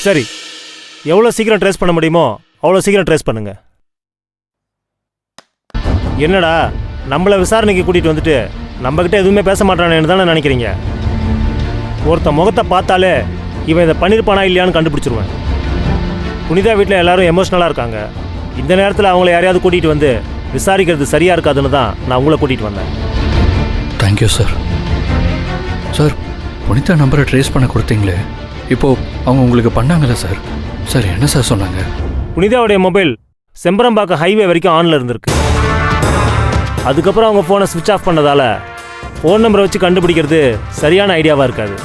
சரி, எவ்வளோ சீக்கிரம் ட்ரேஸ் பண்ண முடியுமோ அவ்வளோ சீக்கிரம் ட்ரேஸ் பண்ணுங்க. என்னடா நம்மளை விசாரணைக்கு கூட்டிகிட்டு வந்துட்டு நம்மக்கிட்ட எதுவுமே பேச மாட்டானேன்னு தானே நினைக்கிறீங்க? ஒருத்த முகத்தை பார்த்தாலே இவன் இதை பண்ணியிருப்பானா இல்லையான்னு கண்டுபிடிச்சிருவேன். புனிதா வீட்டில் எல்லாரும் எமோஷ்னலாக இருக்காங்க. இந்த நேரத்தில் அவங்கள யாரையாவது கூட்டிகிட்டு வந்து விசாரிக்கிறது சரியாக இருக்காதுன்னு தான் நான் உங்களை கூட்டிகிட்டு வந்தேன். Thank you sir. சார், புனிதா நம்பரை ட்ரேஸ் பண்ண கொடுத்தீங்களே, இப்போது அவங்க உங்களுக்கு பண்ணாங்களே சார்? சார் என்ன சார் சொன்னாங்க? புனிதாவுடைய மொபைல் செம்பரம்பாக்கம் ஹைவே வரைக்கும் ஆனில் இருந்திருக்கு. அதுக்கப்புறம் அவங்க ஃபோனை ஸ்விட்ச் ஆஃப் பண்ணதால் ஃபோன் நம்பரை வச்சு கண்டுபிடிக்கிறது சரியான ஐடியாவாக இருக்காது.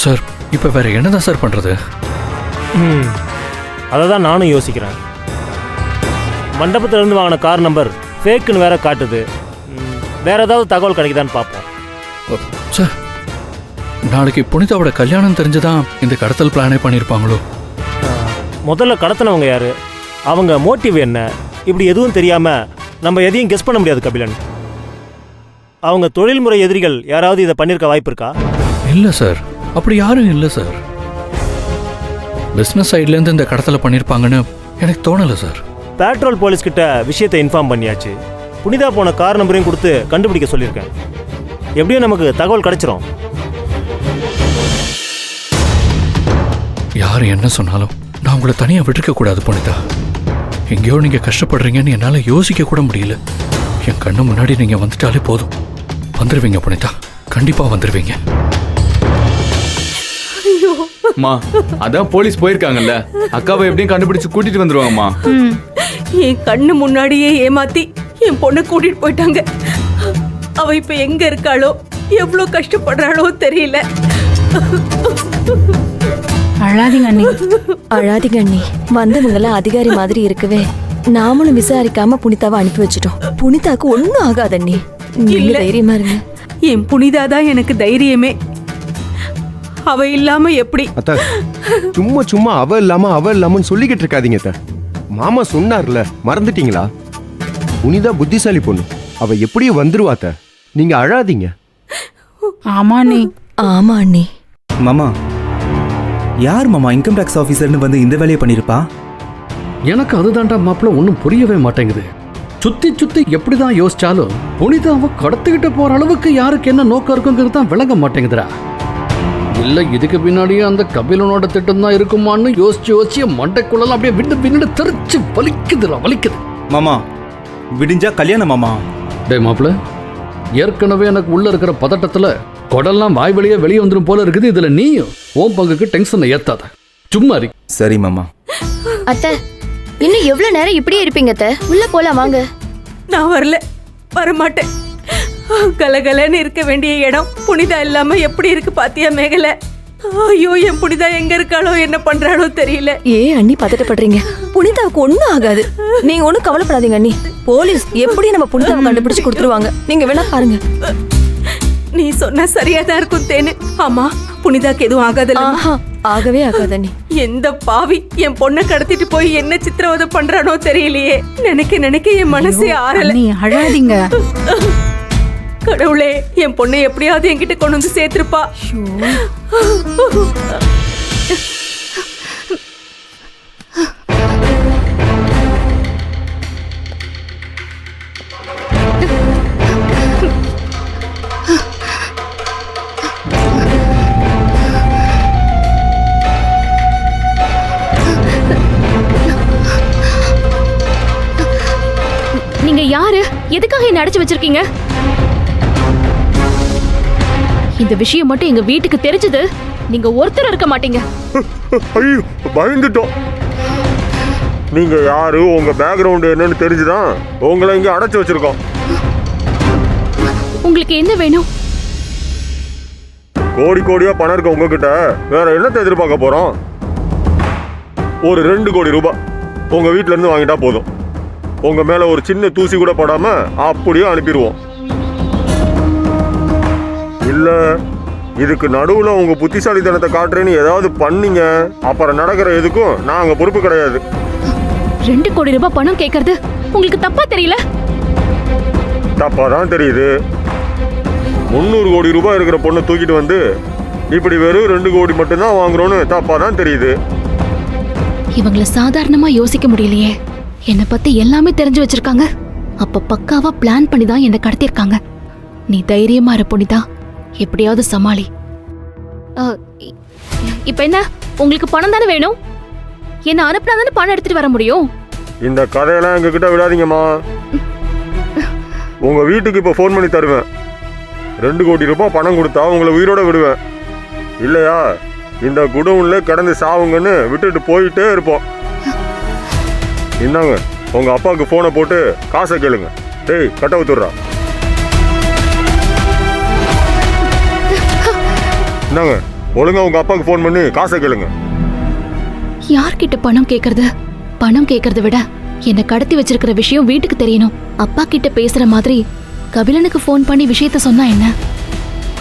சார், இப்போ வேறு என்ன தான் சார் பண்ணுறது? அதை தான் நானும் யோசிக்கிறேன். மண்டபத்திலேருந்து வாங்கின கார் நம்பர் ஃபேக்குன்னு வேற காட்டுது. வேற ஏதாவது தகவல் கிடைக்குதான்னு பார்ப்போம். சார், நாளைக்கு புனிதாவோட கல்யாணம் தெரிஞ்சுதான் இந்த கடத்தல் பிளானே பண்ணியிருப்பாங்களோ? முதல்ல கடத்தினவங்க யாரு, அவங்க மோட்டிவ் என்ன, இப்படி எதுவும் தெரியாமல் நம்ம எதையும் கெஸ் பண்ண முடியாது கபிலன். அவங்க தொழில்முறை எதிரிகள் யாராவது இதை பண்ணியிருக்க வாய்ப்பு இருக்கா? இல்லை சார், அப்படி யாரும் இல்லை சார். பிஸ்னஸ் சைட்லேருந்து இந்த கடத்தலை பண்ணியிருப்பாங்கன்னு எனக்கு தோணலை சார். பேட்ரோல் போலீஸ் கிட்ட விஷயத்தை இன்ஃபார்ம் பண்ணியாச்சு. புனிதா போன கார் நம்பரையும் கொடுத்து கண்டுபிடிக்க சொல்லியிருக்கேன். எப்படியும் நமக்கு தகவல் கிடைச்சிரும். யார் என்ன சொன்னாலும் நான் உங்களை தனியாக விட்டுருக்க கூடாது புனிதா. எங்கேயோ நீங்கள் கஷ்டப்படுறீங்கன்னு என்னால் யோசிக்க கூட முடியல. என் கண்ணு முன்னாடி நீங்கள் வந்துட்டாலே போதும். வந்துடுவீங்க புனிதா, கண்டிப்பாக வந்துடுவீங்க. அம்மா, அதான் போலீஸ் போயிருக்காங்கல்ல, அக்காவை எப்படியும் கண்டுபிடிச்சு கூட்டிட்டு வந்துருவாங்கம்மா. என் கண்ணு முன்னாடியே ஏமாத்தி என் பொண்ணை கூட்டிட்டு போயிட்டாங்க. அவ இப்ப எங்க இருக்காளோ, எவ்வளவு கஷ்டப்படுறாளோ தெரியல. அழாதீங்க அண்ணி. அழாதீங்க அண்ணி. வந்தவங்கெல்லாம் அதிகாரி மாதிரி இருக்கவே நாமளும் விசாரிக்காம புனிதாவை அனுப்பி வச்சிட்டோம். புனிதாக்கு ஒன்னும் ஆகாது அண்ணி, நீங்க தைரியமா இருங்க. என் புனிதாதான் எனக்கு தைரியமே. அவ இல்லாம எப்படி? அத்தா, சும்மா சும்மா அவ இல்லாமன்னு சொல்லிக்கிட்டு இருக்காதீங்க அத்தா. மாமா சொன்னார்ல, மறந்துட்டீங்களா? புனிதா புத்திசாலி பொண்ணு, அவ எப்படியும் வந்துருவா அத்தா. நீங்க அழாதீங்க. ஆமா அண்ணி. ஆமா அண்ணி. மாமா, யார் மாமா இன்கம் டேக்ஸ் ஆஃபீஸர்னு வந்து இந்த வேலையை பண்ணிருப்பா? எனக்கு அதுதான்டா மாப்பிள்ள ஒன்றும் புரியவே மாட்டேங்குது. சுத்தி சுத்தி எப்படிதான் யோசிச்சாலும் புனிதாவை கடத்திக்கிட்டு போற அளவுக்கு யாருக்கு என்ன நோக்கம் இருக்குங்கிறது தான் விளங்க மாட்டேங்குதுடா. இல்ல இதுக்கு பின்னாடியே அந்த கபிலனோட திட்டம் தான் இருக்குமான்னு யோசிச்சு மண்டைக்குள்ளலாம் அப்படியே விண்டு தெரிச்சு வலிக்குது. மாமா, விடிஞ்சா கல்யாணம் மாமா. டேய் மாப்பிள்ள, ஏற்கனவே எனக்கு உள்ள இருக்கிற பதட்டத்துல கொடெல்லாம் வாய் வழியே வெளியே வந்துடும் போல இருக்குது. இதுல நீயும் ஓம் பங்குக்கு டென்ஷனை ஏத்தாத. சும்மா இரு. சரி மாமா. அத்தை, இன்னும் எவ்வளவு நேரம் இப்படியே இருப்பீங்க அத்தை? உள்ள போலாம் வாங்க. நான் வரமாட்டேன். கலகலன்னு இருக்க வேண்டிய இடம் புனிதா இல்லாம எப்படி இருக்கு பாத்தியா மேகல? ஐயோ, என் புனிதா எங்க இருக்காளோ, என்ன பண்றாளோ தெரியல. ஏன் அண்ணி பதட்டப்படுறீங்க? புனிதாவுக்கு ஒன்னும் ஆகாது, நீங்க ஒன்னும் கவலைப்படாதீங்க அண்ணி. போலீஸ் எப்படி நம்ம புனிதாவை கண்டுபிடிச்சு கொடுத்துருவாங்க. நீங்க வேணா பாருங்க. நீ சொன்னா சரியாதான் இருக்கும் தேனு. ஆமா, புனிதாக்கு எதுவும் ஆகாதுல்ல? ஆகவே ஆகாது அண்ணி. எந்த பாவி என் பொண்ணை கடத்திட்டு போய் என்ன சித்திரவதை பண்றானோ தெரியலையே. நினைக்க என் மனசே ஆறல. நீ அழாதீங்க. கடவுளே, என் பொண்ணை எப்படியாவது என்கிட்ட கொண்டு வந்து சேர்த்திருப்பா. நீங்க யாரு? எதுக்காக என்ன அடைச்சு வச்சிருக்கீங்க? இந்த விஷயம் மட்டும் எங்க வீட்டுக்கு தெரிஞ்சது நீங்க ஒருத்தர் இருக்க மாட்டீங்க. ஐயோ, பயந்துட்டோம். நீங்க யாரு, உங்க பேக்ரவுண்ட் என்னன்னு தெரிஞ்சுதான் உங்களை இங்க அடைச்சு வச்சிருக்கோம். உங்களுக்கு என்ன வேணும்? கோடி கோடியா பணம் இருக்க உங்ககிட்ட வேற என்னத்தை எதிர்பார்க்க போறோம்? ஒரு 2 கோடி ரூபாய் உங்க வீட்டுல இருந்து வாங்கிட்டா போதும். உங்க மேல ஒரு சின்ன தூசி கூட படாம அப்படியே அனுப்பிடுவோம். இல்ல இதுக்கு நடுவுல உங்க புத்திசாலித்தனத்தை காட்டுறேன்னு ஏதாவது பண்ணீங்க, அப்புறம் நடக்கிற எதுக்கும் நாங்க பொறுப்பு கிடையாது. 2 கோடி ரூபாய் பணம் கேட்கறது உங்களுக்கு தப்பா தெரியல? தப்பாதான் தெரியுது. 300 கோடி ரூபாய் இருக்கிற பொண்ணை தூக்கிட்டு வந்து இப்படி வெறும் 2 கோடி மட்டும்தான் வாங்குறோன்னு தப்பா தான் தெரியுது. இவங்கள சாதாரணமா யோசிக்க முடியலையே. என்னை பத்தி எல்லாமே தெரிஞ்சு வச்சிருக்காங்க. அப்ப பக்காவா பிளான் பண்ணி தான் என்னை கடத்திருக்காங்க. நீ தைரியமா இரு புனிதா, எப்படியாவது சமாளி. இப்ப என்ன, உங்களுக்கு பணம் தானே வேணும்? என்ன அனுப்புனா தானே பணம் எடுத்துட்டு வர முடியும். இந்த கதையெல்லாம் எங்ககிட்ட விடாதீங்கம்மா. உங்க வீட்டுக்கு இப்போ ஃபோன் பண்ணி தருவேன். 2 கோடி ரூபாய் பணம் கொடுத்தா உங்களை உயிரோட விடுவேன். இல்லையா இந்த குடவுன்ல கிடந்து சாவுங்கன்னு விட்டுட்டு போயிட்டே இருப்போம். என்னங்க, உங்க அப்பாவுக்கு போனை போட்டு காசை கேளுங்க. டேய் கட்ட ஊத்துடுறா. என்னங்க, ஒழுங்கா உங்க அப்பாவுக்கு ஃபோன் பண்ணி காசை கேளுங்க. யார்கிட்ட பணம் கேக்குறது? பணம் கேக்குறத விட என்னை கடத்தி வச்சிருக்கிற விஷயம் வீட்டுக்கு தெரியணும். அப்பா கிட்ட பேசுற மாதிரி கபிலனுக்கு ஃபோன் பண்ணி விஷயத்த சொன்னா என்ன?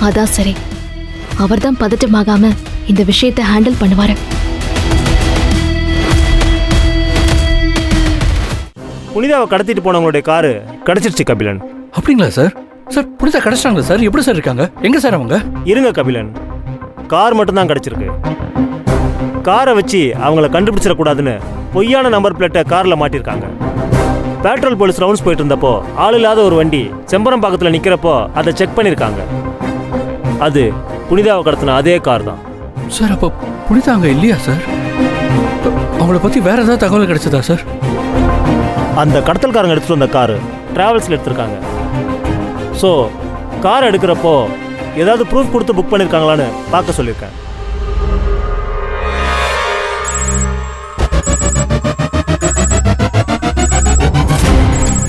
அதான் சரி. அவர்தான் பதட்டமாகாம இந்த விஷயத்தை ஹேண்டில் பண்ணுவாரு. புனிதாவை கடத்திட்டு போனவங்களுடைய காரு கிடைச்சிருச்சு கபிலன். அப்படிங்களா சார்? சார் புனிதா கிடைச்சிட்டாங்களா சார்? எப்படி சார் இருக்காங்க? எங்க சார் அவங்க? இருங்க கபிலன், கார் மட்டும்தான் கிடைச்சிருக்கு. காரை வச்சு அவங்கள கண்டுபிடிச்சிடக்கூடாதுன்னு பொய்யான நம்பர் பிளேட்டை காரில் மாட்டியிருக்காங்க. பெட்ரோல் போலீஸ் ரவுண்ட்ஸ் போயிட்டு இருந்தப்போ ஆள் இல்லாத ஒரு வண்டி செம்பரம் பக்கத்தில் நிற்கிறப்போ அதை செக் பண்ணியிருக்காங்க. அது புனிதாவை கடத்தின அதே கார் தான். சார் அப்போ புனிதா அங்கே இல்லையா சார்? அவங்கள பற்றி வேற ஏதாவது தகவல் கிடைச்சதா சார்? அந்த கடத்தல்காரங்க எடுத்துகிட்டு வந்த காரு டிராவல்ஸில் எடுத்திருக்காங்க. ஸோ கார் எடுக்கிறப்போ ஏதாவது ப்ரூஃப் கொடுத்து புக் பண்ணியிருக்காங்களான்னு பார்க்க சொல்லியிருக்கேன்.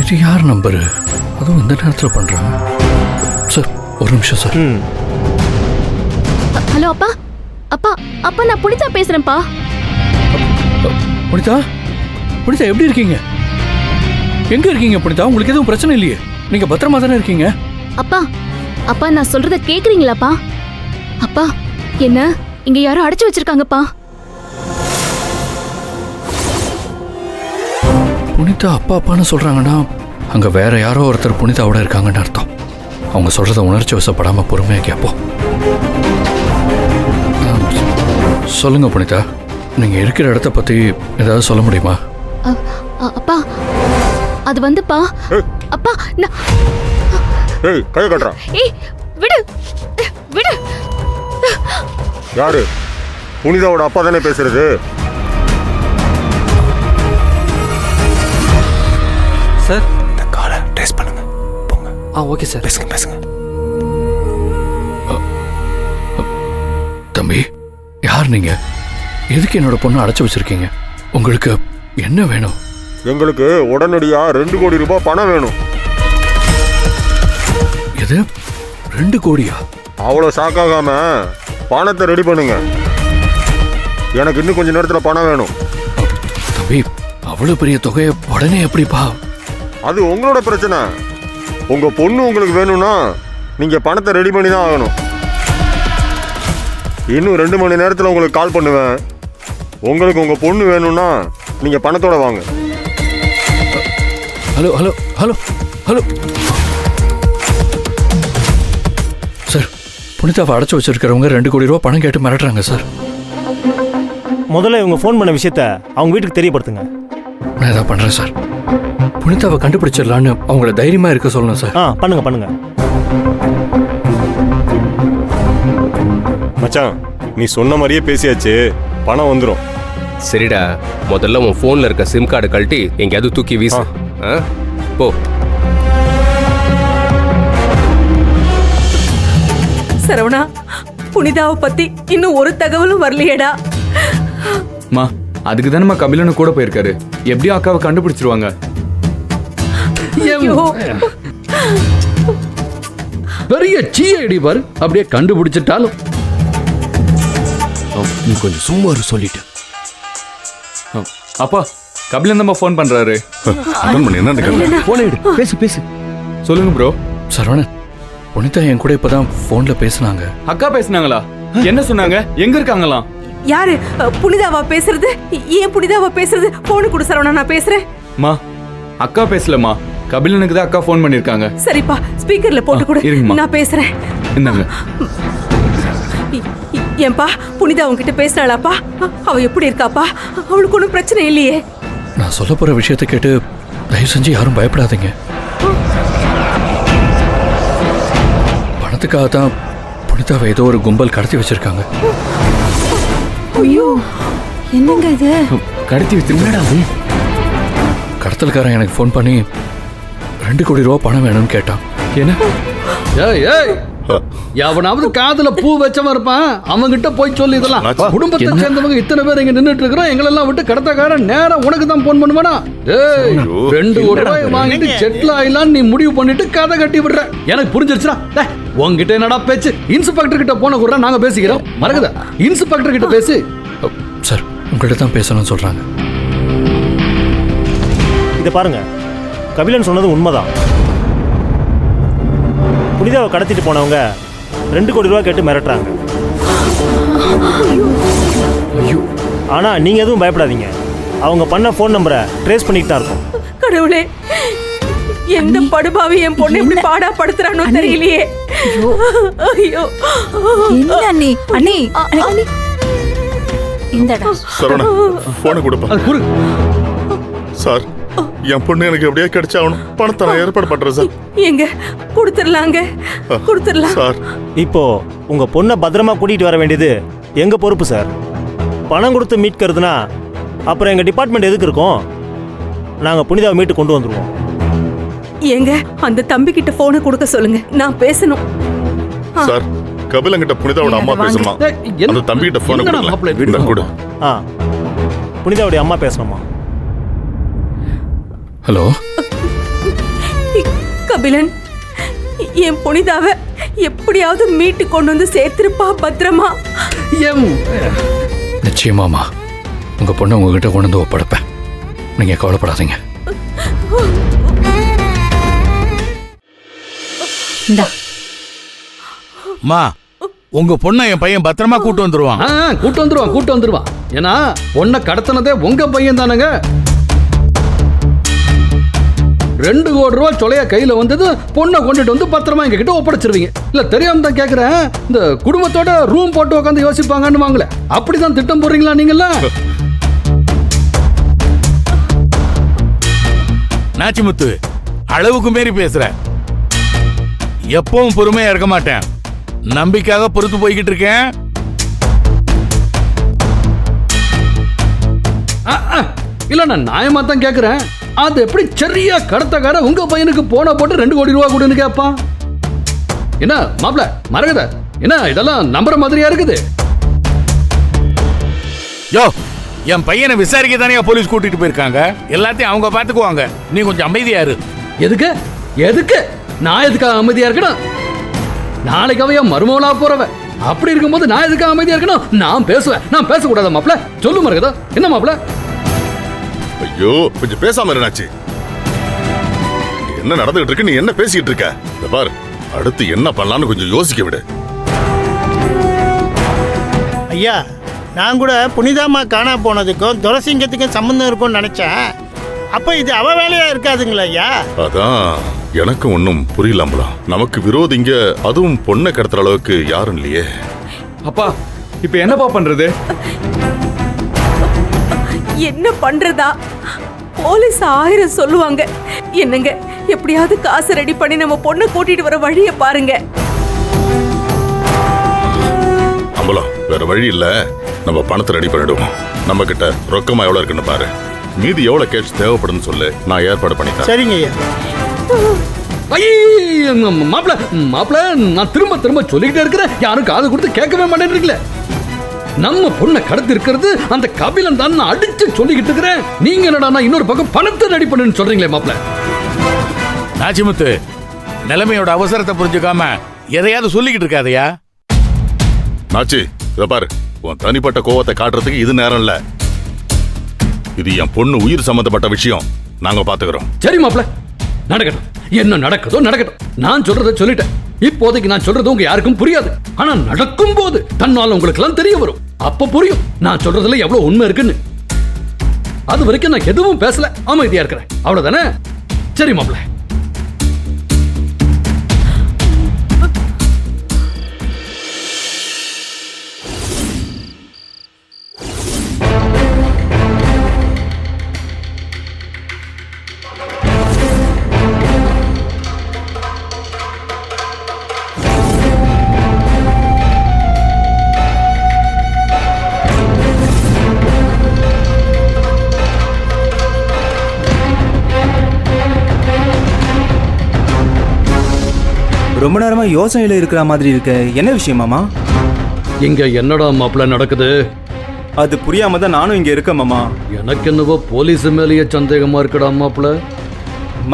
இது யார் நம்பரு? அதுவும் இந்த நேரத்தில் பண்ணுறாங்க. சார் ஒரு நிமிஷம் சார். ஹலோ அப்பா. அப்பா அப்பா நான் புனிதா பேசுறேன்ப்பா. புனிதா, புனிதா எப்படி இருக்கீங்க? எங்க இருக்கீங்க புனிதா? உங்களுக்கு எதுவும் பிரச்சனை இல்லையே? நீங்க பத்திரமா தானே இருக்கீங்க? அப்பா அப்பா நான் சொல்றத கேக்குறீங்களாப்பா? அப்பா என்ன இங்க யாரோ அடைச்சு வச்சிருக்காங்கப்பா. புனிதா அப்பா அப்பான்னு சொல்றாங்கன்னா அங்க வேற யாரோ ஒருத்தர் புனிதாவோட இருக்காங்கன்னு அர்த்தம். அவங்க சொல்றத உணர்ச்சி வசப்படாம பொறுமையா கேட்போம். சொல்லுங்க புனிதா, நீங்க இருக்கிற இடத்த பத்தி ஏதாவது சொல்ல முடியுமா? அப்பா அது வந்துப்பா. அப்பா நான் ஏய் கை கட்டறா. ஏய் விடு விடு. யாரு? புனிதாவோட அப்பா தானே பேசுறது. சார் இந்த காலை ட்ரேஸ் பண்ணுங்க. போங்க. Okay sir. பேசுங்க. தம்பி, யார் நீங்க? எதுக்கு என்னோட பொண்ணை அடைச்சு வச்சிருக்கீங்க? உங்களுக்கு என்ன வேணும்? எங்களுக்கு உடனடியா 2 கோடி ரூபாய் பணம் வேணும். எது 2 கோடியா? அவ்வளோ ஷாக்காகாம பணத்தை ரெடி பண்ணுங்க. எனக்கு இன்னும் கொஞ்ச நேரத்தில் பணம் வேணும். தம்பி, அவ்வளவு பெரிய தொகையை உடனே எப்படிப்பா? அது உங்களோட பிரச்சனை. உங்க பொண்ணு உங்களுக்கு வேணும்னா நீங்க பணத்தை ரெடி பண்ணி தான் ஆகணும். இன்னும் 2 மணி நேரத்தில் உங்களுக்கு கால் பண்ணுவேன். உங்களுக்கு உங்க பொண்ணு வேணும்னா நீங்க பணத்தோட வாங்க. Hello hello hello hello sir, புனிதாவை அடைச்சு வச்சிருக்கிறவங்க 2 கோடி ரூபா பணம் கேட்டு மிரட்டுறாங்க சார். முதல்ல இவங்க ஃபோன் பண்ண விஷயத்த அவங்க வீட்டுக்கு தெரியப்படுத்துங்க. நான் இதை பண்றேன் சார். புனிதாவை கண்டுபிடிச்சிடலான்னு அவங்கள தைரியமா இருக்க சொல்லணும் சார். பண்ணுங்க. மச்சான், நீ சொன்ன மாதிரியே பேசியாச்சு. பணம் வந்துடும். சரிடா, முதல்ல உன் போன்ல இருக்க சிம் கார்டு கழட்டி எங்கேயாவது தூக்கி வீசு. போ. சரவணா, புனிதாவை பத்தி இன்னும் ஒரு தகவலும் வரலையேடா. மா அதுக்கு தானே கபிலனு கூட போயிருக்காரு. எப்படியும் அக்காவை கண்டுபிடிச்சிருவாங்க. பெரிய சீயடி பாரு, அப்படியே கண்டுபிடிச்சிட்டாலும். நீ கொஞ்சம் சும்மா சொல்லிட்டு. அப்பா கபிலன் தான் ஃபோன் பண்றாரு. பேசு. சொல்லுங்க ப்ரோ. சரவணன், புனிதா என் கூட இப்பதான் போன்ல பேசினாங்க. அக்கா பேசினாங்களா? என்ன சொன்னாங்க? எங்க இருக்காங்களாம்? யாரு? புனிதாவா பேசுறது? ஏன் புனிதாவா பேசுறது? போனு கொடு சரவணா, நான் பேசுறேன். மா அக்கா பேசலமா, கபிலனுக்கு தான் அக்கா ஃபோன் பண்ணிருக்காங்க. சரிப்பா, ஸ்பீக்கர்ல போட்டு கொடு, இருங்கம்மா. நான் பேசுறேன். என்னங்க? ஏன்பா புனிதா உங்ககிட்ட பேசினாளாப்பா? அவ எப்படி இருக்காப்பா? அவளுக்கு ஒன்றும் பிரச்சனை இல்லையே? நான் சொல்ல போற விஷயத்தை கேட்டு தயவு செஞ்சு யாரும் பயப்படாதீங்க. பணத்துக்காக தான் புனிதாவை ஏதோ ஒரு கும்பல் கடத்தி வச்சிருக்காங்க. ஐயோ என்னங்க இது? கடத்தி வச்சிருக்கா? கடத்தல்காரன் எனக்கு ஃபோன் பண்ணி 2 கோடி ரூபா பணம் வேணும்னு கேட்டான். என்ன? ஏய் ஏய், எவனாவது காதுல பூ வச்சவன் இருப்பான், அவன்கிட்ட போய் சொல்லி இதெல்லாம். குடும்பத்தை சேர்ந்தவங்க இத்தனை பேர் இங்க நின்னுட்டு இருக்கிறோம், எங்களெல்லாம் விட்டு கடத்தக்காரன் நேரா உனக்கு தான் போன் பண்ணுவானா? ஏய், 2 கோடி ரூபாய் வாங்கிட்டு செட்டில் ஆயிலான்னு நீ முடிவு பண்ணிட்டு கதை கட்டி விடுற. எனக்கு புரிஞ்சிருச்சுடா. உங்ககிட்ட என்னடா பேச்சு? இன்ஸ்பெக்டர் கிட்ட போன கூட நாங்க பேசிக்கிறோம். மறக்குதா? இன்ஸ்பெக்டர் கிட்ட பேசி. சார், உங்கள்கிட்ட தான் பேசணும்னு சொல்றாங்க. இதை பாருங்க, கபிலன் சொன்னது உண்மைதான். புனிதாவை கடத்திட்டு போனவங்க 2 கோடி ரூபா கேட்டு மிரட்டுறாங்க. ஆனா நீங்க எதுவும் பயப்படாதீங்க, அவங்க பண்ண ஃபோன் நம்பரை ட்ரேஸ் பண்ணிட்டு தான் இருக்கோம். கடவுளே, எந்த படுபாவி என் பொண்ணு இப்படி பாடா படுத்துறானோ தெரியலையே. ஐயோ என்ன அண்ணி? அண்ணி அண்ணி இந்தடா சரவணா, போனை கொடுப்பா. சார், என் பொண்ணு எனக்கு எப்படியா கிடைச்சாகணும். பணத்தை நான் ஏற்பாடு பண்றேன் சார். எங்க கொடுத்துடலாங்க, கொடுத்துடலாம் சார். இப்போ உங்க பொண்ணை பத்திரமா கூட்டிட்டு வர வேண்டியது எங்க பொறுப்பு சார். பணம் கொடுத்து மீட்கிறதுனா அப்புறம் எங்க டிபார்ட்மெண்ட் எதுக்கு இருக்கோம்? நாங்க புனிதாவை மீட்டு கொண்டு வந்துருவோம். எங்க அந்த தம்பி கிட்ட போனை கொடுக்க சொல்லுங்க, நான் பேசணும். சார், கபிலங்கிட்ட புனிதாவோட அம்மா பேசணுமா? அந்த தம்பி கிட்ட போனை கொடுங்க. புனிதாவுடைய அம்மா பேசணுமா? ஹலோ கபிலன், என் புனிதாவை எப்படியாவது மீட்டு கொண்டு வந்து சேர்த்திருப்பா பத்திரமா. நிச்சயமாமா, உங்க பொண்ணை உங்ககிட்ட கொண்டு வந்து ஒப்படைப்பேன். நீங்க கவலைப்படாதீங்க. மா, உங்க பொண்ணை என் பையன் பத்திரமா கூட்டு வந்துருவான். கூட்டு வந்துருவான். ஏன்னா பொண்ணை கடத்தினதே உங்க பையன் தானுங்க. 2 கோடி ரூபாய் சொலையா கையில வந்தது, பொண்ணை கொண்டுட்டு வந்து பத்திரமா எங்க கிட்ட ஒப்படைச்சிருவீங்க. இல்ல தெரியாம தான் கேக்குறேன், இந்த குடும்பத்தோட ரூம் போட்டு உட்காந்து யோசிப்பாங்கன்னு வாங்கல, அப்படிதான் திட்டம் போடுறீங்களா நீங்களா? நாச்சிமுத்து, அளவுக்கு மீறி பேசுற. எப்பவும் பொறுமையா இருக்க மாட்டேன். நம்பிக்கையாக பொறுத்து போய்கிட்டு இருக்கேன். இல்ல, நான் நியாயமா தான் கேக்குறேன். அது எப்படி சரியா கடத்தக்கார உங்க பையனுக்கு போன போட்டு 2 கோடி ரூபாய் கொடுன்னு கேட்பான்? என்ன மாப்ள மறக்குத? என்ன இதெல்லாம் நம்புற மாதிரியா இருக்குது? யோ, என் பையனை விசாரிக்க தானே போலீஸ் கூட்டிட்டு போயிருக்காங்க. எல்லாத்தையும் அவங்க பாத்துக்குவாங்க. நீ கொஞ்சம் அமைதியா இரு. எதுக்கு எதுக்கு நான் எதுக்காக அமைதியா இருக்கணும்? நாளைக்கு அவையா மருமவளா போறவ. அப்படி இருக்கும்போது நான் எதுக்காக அமைதியா இருக்கணும்? நான் பேசுவேன். நான் பேசக்கூடாத மாப்ள? சொல்லு மறக்குதா? என்ன மாப்ள? ஐயோ, கொஞ்சம் பேசாம இருந்தாச்சு. என்ன நடந்துகிட்டு இருக்கு? நீ என்ன பேசிக்கிட்டு இருக்க? பார், அடுத்து என்ன பண்ணலாம்னு கொஞ்சம் யோசிக்க விடு. ஐயா, நான் கூட புனிதாமா காணா போனதுக்கும் துரசிங்கத்துக்கும் சம்பந்தம் இருக்கும்னு நினைச்சேன். அப்ப இது அவ வேலையா இருக்காதுங்களா ஐயா? அதான் எனக்கு ஒன்னும் புரியலாம்ல. நமக்கு விரோதிங்க, அதுவும் பொண்ணை கடத்துற அளவுக்கு யாரும் இல்லையே. அப்பா, இப்ப என்னப்பா பண்றது? என்ன பண்றதா? போலீஸ் 1000 சொல்லுவாங்க. என்னங்க, எப்படியாவது காசு ரெடி பண்ணி நம்ம பொண்ணை கூட்டிட்டு வர வழியை பாருங்க. அம்பலம், வேற வழி இல்ல. நம்ம பணத்தை ரெடி பண்ணிடுவோம். நம்ம கிட்ட ரொக்கமா எவ்வளவு இருக்குன்னு பாரு. மீதி எவ்வளவு கேஷ் தேவைப்படுன்னு சொல்லு, நான் ஏற்பாடு பண்ணிட்டேன். சரிங்க ஐயா. மாப்ள மாப்ள, நான் திரும்ப திரும்ப சொல்லிக்கிட்டே இருக்கிறேன், யாரும் காது கொடுத்து கேட்கவே மாட்டேன்றீங்களே. நம்ம பொண்ணை கடத்தி இருக்கிறது அந்த கபிலன் தான் நான் அடிச்சு சொல்லிக்கிட்டு இருக்கிறேன். நீங்க என்னடா இன்னொரு பக்கம் பணத்தை ரெடி பண்ணுன்னு சொல்றீங்களே மாப்ள. நாச்சிமுத்து, நிலைமையோட அவசரத்தை புரிஞ்சுக்காம எதையாவது சொல்லிக்கிட்டு இருக்காதையா? நாச்சி, இத பாரு, உன் தனிப்பட்ட கோவத்தை காட்டுறதுக்கு இது நேரம் இல்ல. இது என் பொண்ணு உயிர் சம்பந்தப்பட்ட விஷயம். நாங்க பாத்துக்கிறோம். சரி மாப்ள, நடக்கட்டும். என்ன நடக்குதோ நடக்கட்டும். நான் சொல்றதை சொல்லிட்டேன். இப்போதைக்கு நான் சொல்றது உங்க யாருக்கும் புரியாது. ஆனா நடக்கும் போது தன்னால உங்களுக்கு எல்லாம் தெரிய வரும். அப்ப புரியும் நான் சொல்றதுல எவ்வளவு உண்மை இருக்குன்னு. அது வரைக்கும் நான் எதுவும் பேசல, அமைதியா இருக்கிறேன். அவ்வளவுதானே? சரி மாப்ள. ரொம்ப நேரமா யோசனையில இருக்கிற மாதிரி இருக்க. என்ன விஷயம் மாமா? இங்க என்னடா மாப்பிள்ள நடக்குது? அது புரியாம தான் நானும் இங்க இருக்கேன் மாமா. எனக்கு என்னவோ போலீஸ் மேலேயே சந்தேகமா இருக்குடா மாப்பிள்ள.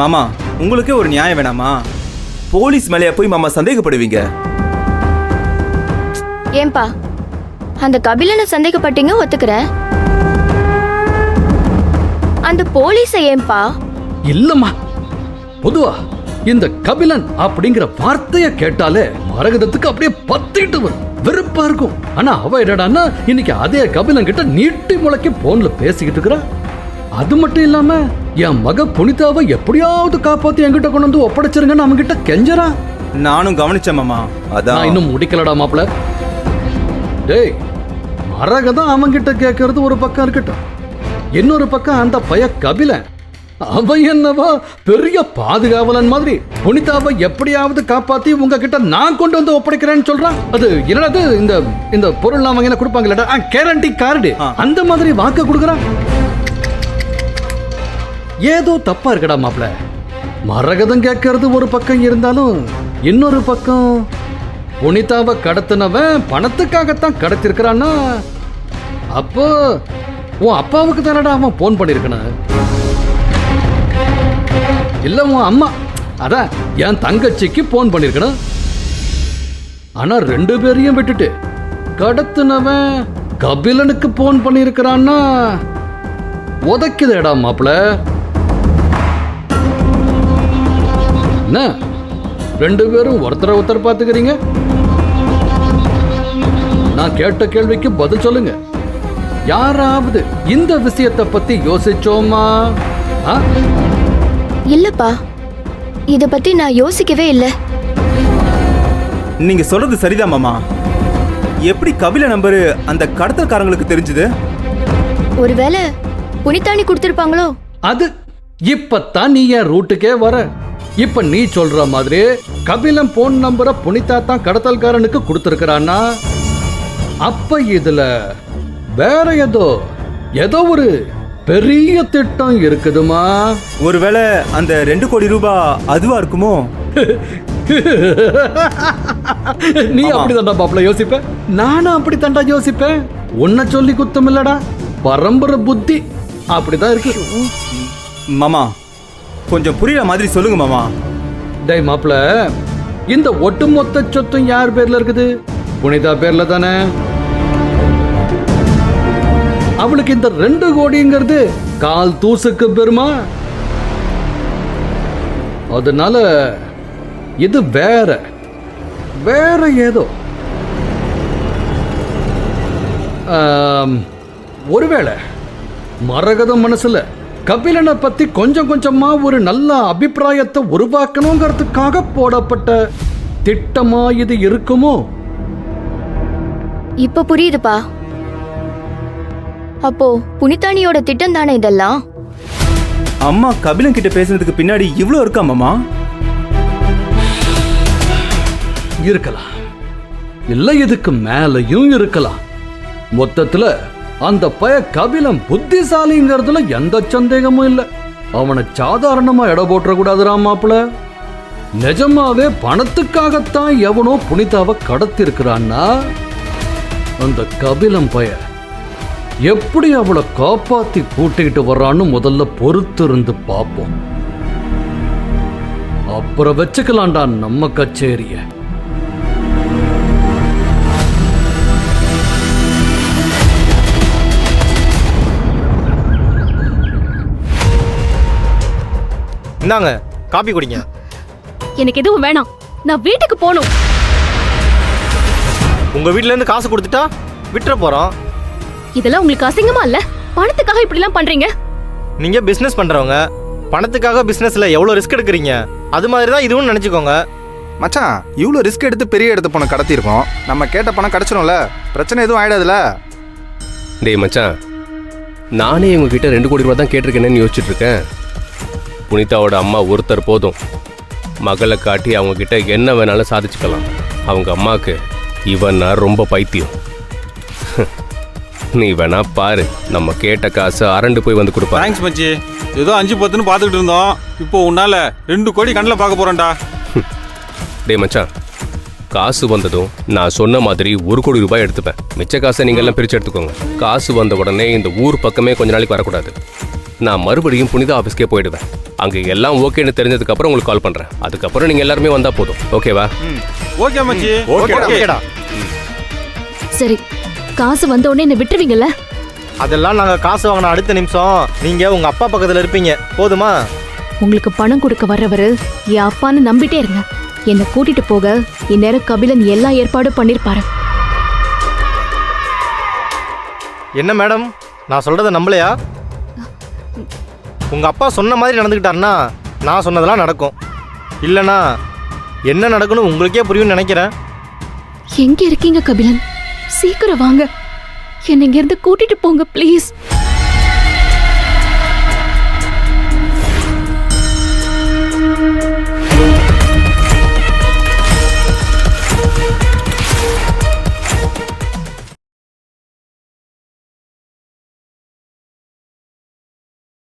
மாமா, உங்களுக்கே ஒரு நியாயம் வேணாமா? போலீஸ் மேலேயே போய் மாமா சந்தேகப்படுவீங்க? ஏன்பா அந்த கபிலனை சந்தேகப்பட்டீங்க, ஒத்துக்கிறேன். அந்த போலீஸை ஏன்பா? இல்லம்மா, பொதுவா இந்த கபிலன் அப்படிங்கிற வார்த்தைய கேட்டாலே மரகதத்துக்கு அப்படியே பத்திட்டு வரும், வெறுப்பா இருக்கும். ஆனா அவ என்னடான்னா இன்னைக்கு அதே கபிலன் கிட்ட நீட்டி முளைக்கு போன்ல பேசிக்கிட்டு இருக்கிறா. அது மட்டும் இல்லாம என் மக புனிதாவை எப்படியாவது காப்பாத்தி என்கிட்ட கொண்டு வந்து ஒப்படைச்சிருங்கன்னு அவங்க கிட்ட கெஞ்சறா. நானும் கவனிச்சேன் மாமா. அதான் இன்னும் முடிக்கலடா மாப்பிள்ள. டேய், மரகதம் அவங்கிட்ட கேட்கறது ஒரு பக்கம் இருக்கட்டும், இன்னொரு பக்கம் அந்த பய கபிலன் அவன் என்னவா பெரிய பாதுகாவலன் மாதிரி புனிதாவை எப்படியாவது காப்பாத்தி உங்ககிட்ட நான் கொண்டு வந்து ஒப்படைக்கிறேன்னு சொல்றான். அது என்னது, இந்த இந்த பொருள் அவங்க என்ன கொடுப்பாங்கல்லடா, கேரண்டி கார்டு, அந்த மாதிரி வாக்கு கொடுக்குறான். ஏதோ தப்பா இருக்கடா மாப்பிள. மரகதம் கேட்கறது ஒரு பக்கம் இருந்தாலும் இன்னொரு பக்கம் புனிதாவை கடத்தினவன் பணத்துக்காகத்தான் கடத்திருக்கிறான்னா அப்போ உன் அப்பாவுக்கு தானடா அவன் போன் பண்ணிருக்கணும், இல்ல உன் அம்மா, அதான் என் தங்கச்சிக்கு போன் பண்ணிருக்கணும். ஆனா ரெண்டு பேரையும் விட்டுட்டு கடத்தினவன் கபிலனுக்கு போன் பண்ணிருக்கிறான்னா உதைக்குதேடா மாப்பிள. என்ன ரெண்டு பேரும் ஒருத்தரை ஒருத்தர் பார்த்துக்கிறீங்க? நான் கேட்ட கேள்விக்கு பதில் சொல்லுங்க. யாராவது இந்த விஷயத்தை பத்தி யோசிச்சோமா? இல்லப்பா, இத பத்தி நான் யோசிக்கவே இல்லை. நீங்க சொல்றது சரிதான் மாமா. எப்படி கபில நம்பர் அந்த கடத்தல்காரங்களுக்கு தெரிஞ்சது? ஒருவேளை புனிதானி கொடுத்திருப்பாங்களோ? அது இப்பத்தான் நீ என் ரூட்டுக்கே வர. இப்ப நீ சொல்ற மாதிரி கபிலன் போன் நம்பரை புனிதா தான் கடத்தல்காரனுக்கு கொடுத்திருக்கிறான்னா அப்ப இதுல வேற ஏதோ ஒரு பெரிய திட்டம் இருக்குதுமா. ஒருவேளை அந்த 2 கோடி ரூபாய் அதுவா இருக்குமோ? நீ அப்படித்தாண்டா பாப்பல யோசிப்ப, நானும் அப்படித்தாண்டா யோசிப்பேன். உன்னை சொல்லி குத்தம் இல்லடா, பரம்பரை புத்தி அப்படிதான் இருக்கு. மாமா கொஞ்சம் புரியுற மாதிரி சொல்லுங்க மாமா. டேய் மாப்பிள, இந்த ஒட்டுமொத்த சொத்தும் யார் பேர்ல இருக்குது? புனிதா பேர்ல தானே. அவளுக்கு இந்த 2 கோடிங்கிறது கால் தூசுக்கு பெருமா. அதனால இது வேற ஏதோ. ஒருவேளை மரகதம் மனசுல கபிலனை பத்தி கொஞ்சம் கொஞ்சமா ஒரு நல்ல அபிப்பிராயத்தை உருவாக்கணுங்கிறதுக்காக போடப்பட்ட திட்டமா இது இருக்குமோ? இப்ப புரியுதுப்பா. அப்போ புனிதானியோட திட்டம் தானே இதெல்லாம்? அம்மா கபிலன் கிட்ட பேசுனதுக்கு பின்னாடி இவ்ளோ இருக்கா மாமா? இருக்கலாம், இல்ல இதுக்கு மேலையும் இருக்கலாம். மொத்தத்துல அந்த பய கபிலன் புத்திசாலிங்கிறதுல எந்த சந்தேகமும் இல்ல. அவனை சாதாரணமா எடை போட்டுற கூடாதுரா மாப்பிள. நிஜமாவே பணத்துக்காகத்தான் எவனோ புனிதாவை கடத்தி இருக்கிறான்னா அந்த கபிலன் பய எப்படி அவளை காப்பாத்தி கூட்டிக்கிட்டு வர்றான்னு முதல்ல பொறுத்து இருந்து பார்ப்போம். அப்புறம் வச்சுக்கலாம்டா நம்ம கச்சேரிய. இந்தாங்க காபி குடிங்க. எனக்கு எதுவும் வேணாம், நான் வீட்டுக்கு போகணும். உங்க வீட்ல இருந்து காசு கொடுத்துட்டா விட்டுற போறோம். இதெல்லாம் உங்களுக்கு அசிங்கமா இல்ல? பணத்துக்காக இப்படி எல்லாம் பண்றீங்க? நீங்க பிசினஸ் பண்றவங்க, பணத்துக்காக பிசினஸ்ல எவ்வளவு ரிஸ்க் எடுக்கிறீங்க, அது மாதிரி தான் இதுவும் நினைச்சுக்கோங்க. மச்சான், இவ்வளோ ரிஸ்க் எடுத்து பெரிய இடத்து பணம் கடத்திருக்கோம். நம்ம கேட்ட பணம் கிடைச்சிடும்ல, பிரச்சனை எதுவும் ஆயிடாதுல. டேய் மச்சான், நானே உங்ககிட்ட 2 கோடி ரூபா தான் கேட்டிருக்கேன்னு யோசிச்சுட்டு இருக்கேன். புனிதாவோட அம்மா ஒருத்தர் போதும், மகளை காட்டி அவங்க கிட்ட என்ன வேணாலும் சாதிச்சுக்கலாம். அவங்க அம்மாவுக்கு இவன்னா ரொம்ப பைத்தியம். நீ வேணா பாரு, நம்ம கேட்ட காசு அரண்டு போய் வந்து கொடுப்பா. தேங்க்ஸ் மச்சி. ஏதோ 5-10ன்னு பார்த்துக்கிட்டு இருந்தோம், இப்போ உன்னால 2 கோடி கண்ணில் பார்க்க போறேன்டா. டேய் மச்சான், காசு வந்ததும் நான் சொன்ன மாதிரி 1 கோடி ரூபாய் எடுத்துப்பேன். மிச்ச காசை நீங்கள் எல்லாம் பிரித்து எடுத்துக்கோங்க. காசு வந்த உடனே இந்த ஊர் பக்கமே கொஞ்ச நாளைக்கு வரக்கூடாது. நான் மறுபடியும் புனிதா ஆஃபீஸ்க்கே போயிடுவேன். அங்கே எல்லாம் ஓகேன்னு தெரிஞ்சதுக்கப்புறம் உங்களுக்கு கால் பண்ணுறேன். அதுக்கப்புறம் நீங்கள் எல்லாருமே வந்தால் போதும். ஓகேவா? ஓகே மச்சி. ஓகேடா. சரி, காசு வந்த உடனே என்ன விட்டுருவீங்கல்ல? அதெல்லாம் நாங்கள் காசு வாங்கின அடுத்த நிமிஷம் நீங்கள் உங்கள் அப்பா பக்கத்தில் இருப்பீங்க. போதுமா? உங்களுக்கு பணம் கொடுக்க வர்றவரு என் அப்பான்னு நம்பிட்டே இருங்க. என்னை கூட்டிட்டு போக இந்நேரம் கபிலன் எல்லா ஏற்பாடும் பண்ணிருப்பாரு. என்ன மேடம், நான் சொல்றதை நம்பலையா? உங்க அப்பா சொன்ன மாதிரி நடந்துக்கிட்டாருன்னா நான் சொன்னதெல்லாம் நடக்கும். இல்லைனா என்ன நடக்கணும் உங்களுக்கே புரியும்னு நினைக்கிறேன். எங்க இருக்கீங்க கபிலன்? சீக்கிரம் வாங்க, என்னை இங்கிருந்து கூட்டிட்டு போங்க ப்ளீஸ்.